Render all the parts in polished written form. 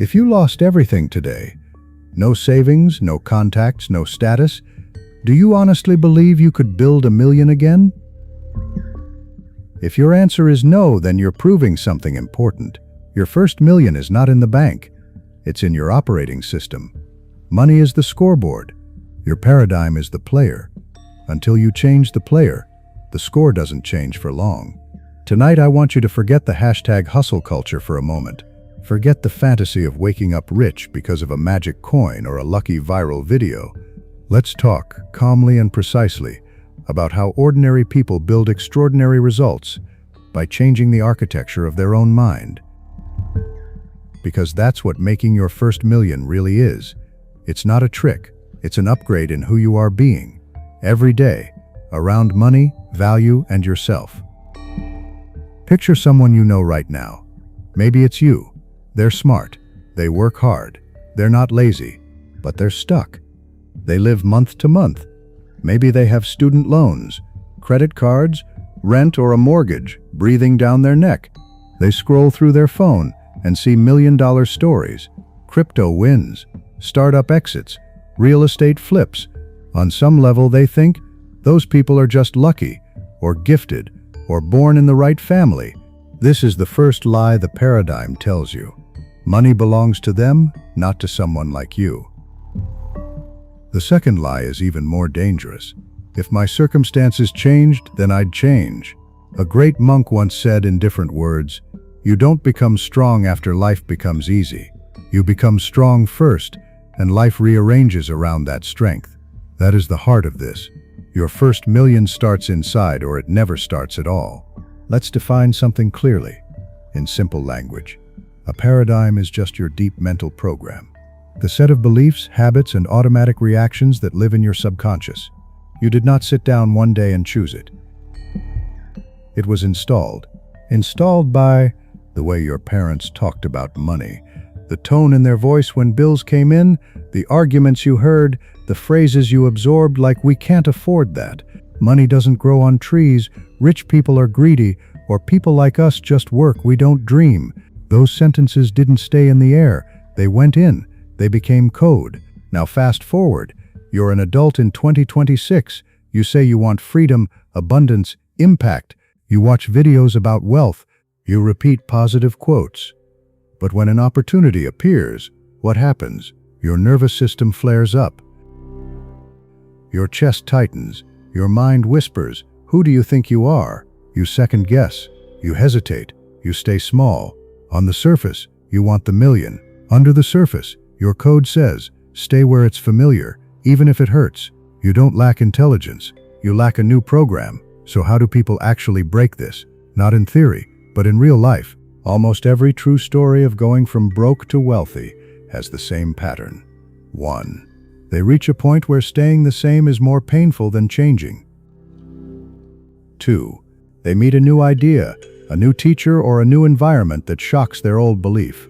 If you lost everything today, no savings, no contacts, no status, do you honestly believe you could build $1 million again? If your answer is no, then you're proving something important. Your first $1 million is not in the bank. It's in your operating system. Money is the scoreboard. Your paradigm is the player. Until you change the player, the score doesn't change for long. Tonight, I want you to forget the #hustle culture for a moment. Forget the fantasy of waking up rich because of a magic coin or a lucky viral video. Let's talk, calmly and precisely, about how ordinary people build extraordinary results by changing the architecture of their own mind. Because that's what making your first $1 million really is. It's not a trick, it's an upgrade in who you are being, every day, around money, value, and yourself. Picture someone you know right now. Maybe it's you. They're smart, they work hard, they're not lazy, but they're stuck. They live month to month. Maybe they have student loans, credit cards, rent, or a mortgage breathing down their neck. They scroll through their phone and see million-dollar stories, crypto wins, startup exits, real estate flips. On some level, they think those people are just lucky, or gifted, or born in the right family. This is the first lie the paradigm tells you. Money belongs to them, not to someone like you. The second lie is even more dangerous. If my circumstances changed, then I'd change. A great monk once said in different words, "You don't become strong after life becomes easy. You become strong first, and life rearranges around that strength." That is the heart of this. Your first $1 million starts inside, or it never starts at all. Let's define something clearly, in simple language. A paradigm is just your deep mental program. The set of beliefs, habits, and automatic reactions that live in your subconscious. You did not sit down one day and choose it. It was installed. Installed by the way your parents talked about money, the tone in their voice when bills came in, the arguments you heard, the phrases you absorbed like "we can't afford that," "money doesn't grow on trees," "rich people are greedy," or "people like us just work, we don't dream." Those sentences didn't stay in the air. They went in. They became code. Now fast forward. You're an adult in 2026. You say you want freedom, abundance, impact. You watch videos about wealth. You repeat positive quotes. But when an opportunity appears, what happens? Your nervous system flares up. Your chest tightens. Your mind whispers, "Who do you think you are?" You second guess. You hesitate. You stay small. On the surface, you want the $1 million. Under the surface, your code says, stay where it's familiar, even if it hurts. You don't lack intelligence. You lack a new program. So how do people actually break this? Not in theory, but in real life. Almost every true story of going from broke to wealthy has the same pattern. 1. They reach a point where staying the same is more painful than changing. 2. They meet a new idea, a new teacher, or a new environment that shocks their old belief.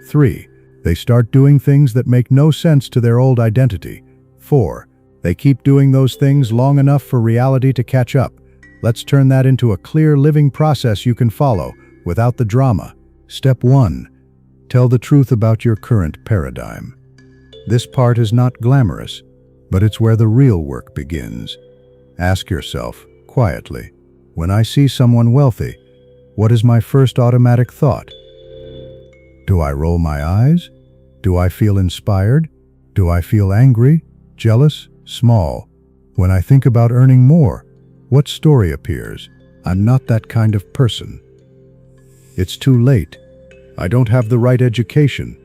3. They start doing things that make no sense to their old identity. 4. They keep doing those things long enough for reality to catch up. Let's turn that into a clear living process you can follow, without the drama. Step 1. Tell the truth about your current paradigm. This part is not glamorous, but it's where the real work begins. Ask yourself, quietly, when I see someone wealthy, what is my first automatic thought? Do I roll my eyes? Do I feel inspired? Do I feel angry, jealous, small? When I think about earning more, what story appears? I'm not that kind of person. It's too late. I don't have the right education.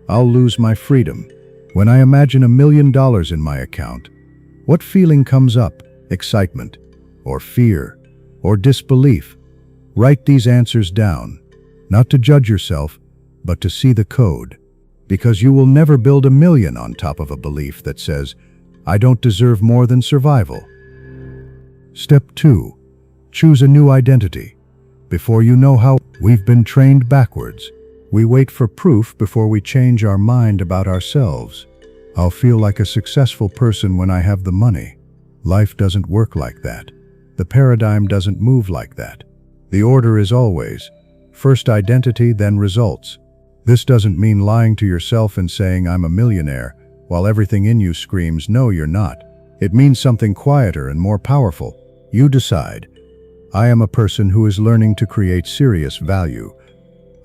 I'll lose my freedom. When I imagine $1 million in my account, what feeling comes up? Excitement, or fear, or disbelief? Write these answers down, not to judge yourself, but to see the code. Because you will never build $1 million on top of a belief that says, I don't deserve more than survival. Step 2. Choose a new identity. Before you know how, we've been trained backwards. We wait for proof before we change our mind about ourselves. I'll feel like a successful person when I have the money. Life doesn't work like that. The paradigm doesn't move like that. The order is always, first identity, then results. This doesn't mean lying to yourself and saying, "I'm a millionaire," while everything in you screams, "No, you're not." It means something quieter and more powerful. You decide, "I am a person who is learning to create serious value.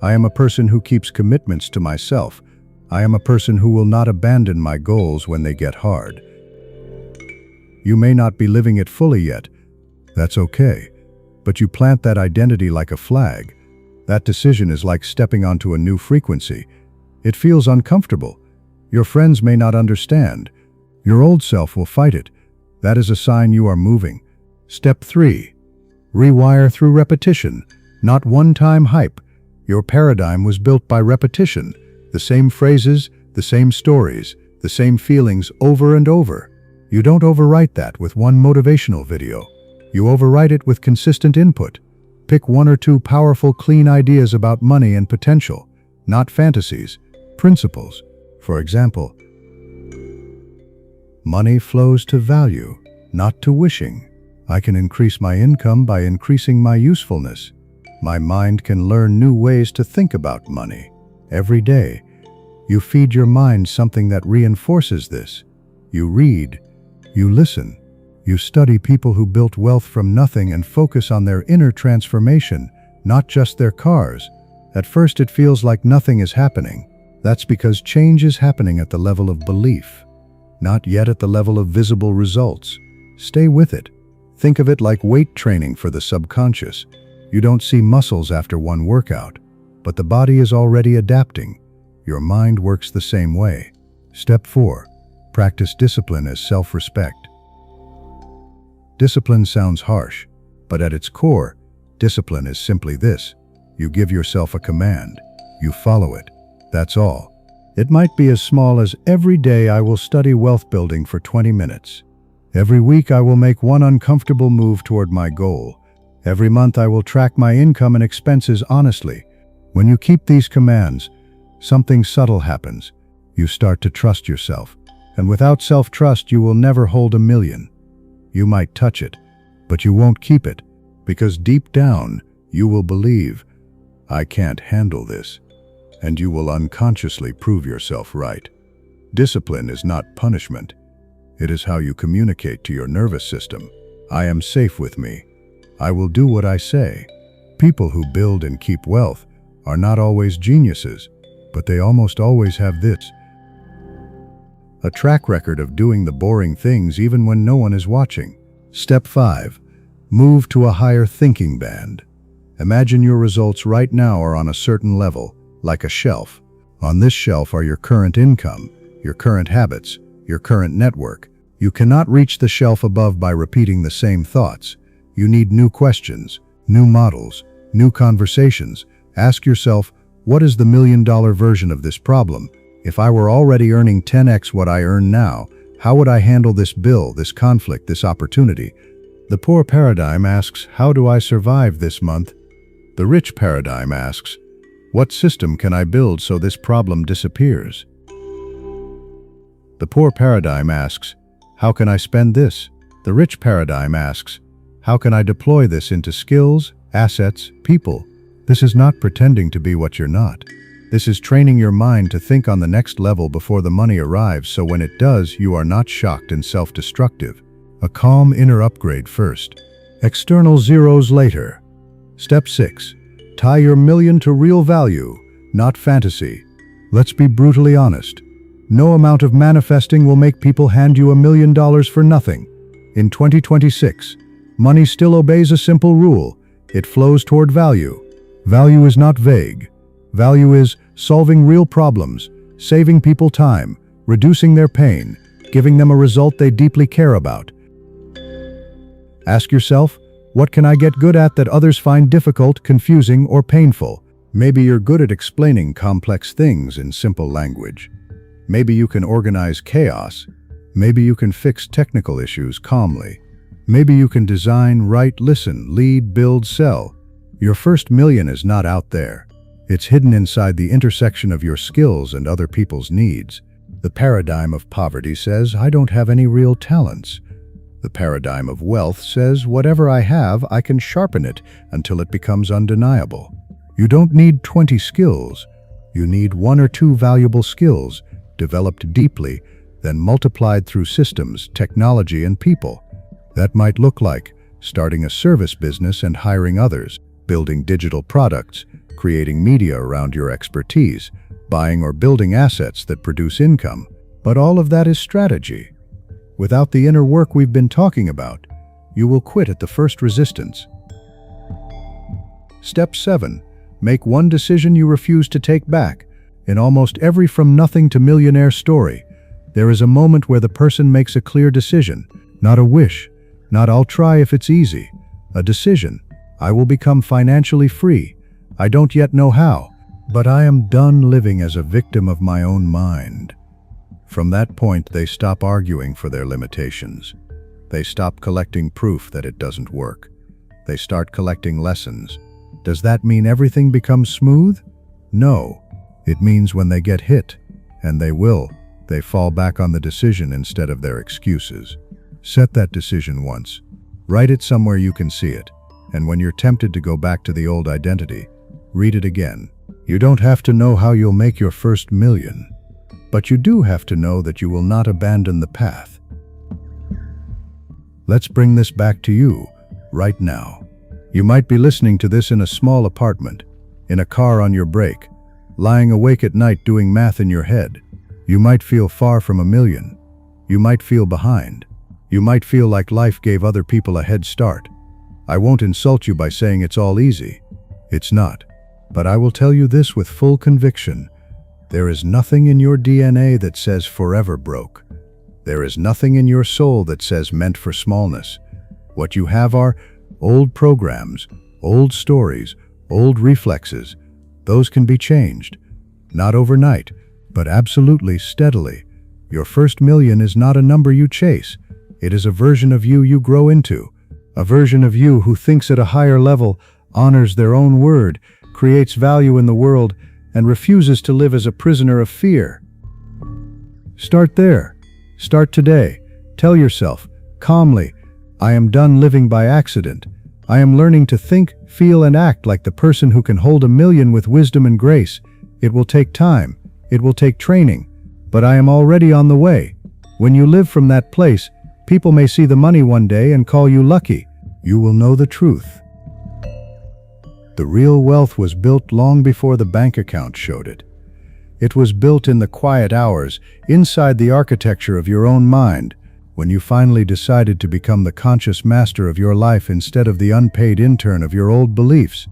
I am a person who keeps commitments to myself. I am a person who will not abandon my goals when they get hard." You may not be living it fully yet. That's okay. But you plant that identity like a flag. That decision is like stepping onto a new frequency. It feels uncomfortable. Your friends may not understand. Your old self will fight it. That is a sign you are moving. Step 3. Rewire through repetition, not one-time hype. Your paradigm was built by repetition. The same phrases, the same stories, the same feelings over and over. You don't overwrite that with one motivational video. You overwrite it with consistent input. Pick 1 or 2 powerful, clean ideas about money and potential, not fantasies, principles. For example, money flows to value, not to wishing. I can increase my income by increasing my usefulness. My mind can learn new ways to think about money. Every day, you feed your mind something that reinforces this. You read, you listen, you study people who built wealth from nothing and focus on their inner transformation, not just their cars. At first it feels like nothing is happening. That's because change is happening at the level of belief, not yet at the level of visible results. Stay with it. Think of it like weight training for the subconscious. You don't see muscles after one workout, but the body is already adapting. Your mind works the same way. Step 4. Practice discipline as self-respect. Discipline sounds harsh, but at its core, discipline is simply this. You give yourself a command. You follow it. That's all. It might be as small as every day I will study wealth building for 20 minutes. Every week I will make one uncomfortable move toward my goal. Every month I will track my income and expenses honestly. When you keep these commands, something subtle happens. You start to trust yourself. And without self-trust, you will never hold $1 million. You might touch it, but you won't keep it, because deep down, you will believe, "I can't handle this," and you will unconsciously prove yourself right. Discipline is not punishment. It is how you communicate to your nervous system. I am safe with me. I will do what I say. People who build and keep wealth are not always geniuses, but they almost always have this: a track record of doing the boring things even when no one is watching. Step 5. Move to a higher thinking band. Imagine your results right now are on a certain level, like a shelf. On this shelf are your current income, your current habits, your current network. You cannot reach the shelf above by repeating the same thoughts. You need new questions, new models, new conversations. Ask yourself, what is the $1 million version of this problem? If I were already earning 10x what I earn now, how would I handle this bill, this conflict, this opportunity? The poor paradigm asks, how do I survive this month? The rich paradigm asks, what system can I build so this problem disappears? The poor paradigm asks, how can I spend this? The rich paradigm asks, how can I deploy this into skills, assets, people? This is not pretending to be what you're not. This is training your mind to think on the next level before the money arrives, so when it does, you are not shocked and self-destructive. A calm inner upgrade first. External zeros later. Step 6. Tie your $1 million to real value, not fantasy. Let's be brutally honest. No amount of manifesting will make people hand you $1 million for nothing. In 2026, money still obeys a simple rule. It flows toward value. Value is not vague. Value is solving real problems, saving people time, reducing their pain, giving them a result they deeply care about. Ask yourself, what can I get good at that others find difficult, confusing, or painful? Maybe you're good at explaining complex things in simple language. Maybe you can organize chaos. Maybe you can fix technical issues calmly. Maybe you can design, write, listen, lead, build, sell. Your first $1 million is not out there. It's hidden inside the intersection of your skills and other people's needs. The paradigm of poverty says, I don't have any real talents. The paradigm of wealth says, whatever I have, I can sharpen it until it becomes undeniable. You don't need 20 skills. You need one or two valuable skills, developed deeply, then multiplied through systems, technology, and people. That might look like starting a service business and hiring others, building digital products, creating media around your expertise, buying or building assets that produce income. But all of that is strategy. Without the inner work we've been talking about, you will quit at the first resistance. Step 7. Make one decision you refuse to take back. In almost every from nothing to millionaire story, there is a moment where the person makes a clear decision, not a wish, not "I'll try if it's easy," a decision. I will become financially free. I don't yet know how, but I am done living as a victim of my own mind. From that point, they stop arguing for their limitations. They stop collecting proof that it doesn't work. They start collecting lessons. Does that mean everything becomes smooth? No. It means when they get hit, and they will, they fall back on the decision instead of their excuses. Set that decision once. Write it somewhere you can see it. And when you're tempted to go back to the old identity, read it again. You don't have to know how you'll make your first million, but you do have to know that you will not abandon the path. Let's bring this back to you, right now. You might be listening to this in a small apartment, in a car on your break, lying awake at night doing math in your head. You might feel far from a million. You might feel behind. You might feel like life gave other people a head start. I won't insult you by saying it's all easy. It's not. But I will tell you this with full conviction. There is nothing in your DNA that says forever broke. There is nothing in your soul that says meant for smallness. What you have are old programs, old stories, old reflexes. Those can be changed. Not overnight, but absolutely steadily. Your first million is not a number you chase. It is a version of you you grow into. A version of you who thinks at a higher level, honors their own word, creates value in the world, and refuses to live as a prisoner of fear. Start there. Start today. Tell yourself, calmly, I am done living by accident. I am learning to think, feel, and act like the person who can hold a million with wisdom and grace. It will take time. It will take training. But I am already on the way. When you live from that place, people may see the money one day and call you lucky. You will know the truth. The real wealth was built long before the bank account showed it. It was built in the quiet hours, inside the architecture of your own mind, when you finally decided to become the conscious master of your life instead of the unpaid intern of your old beliefs.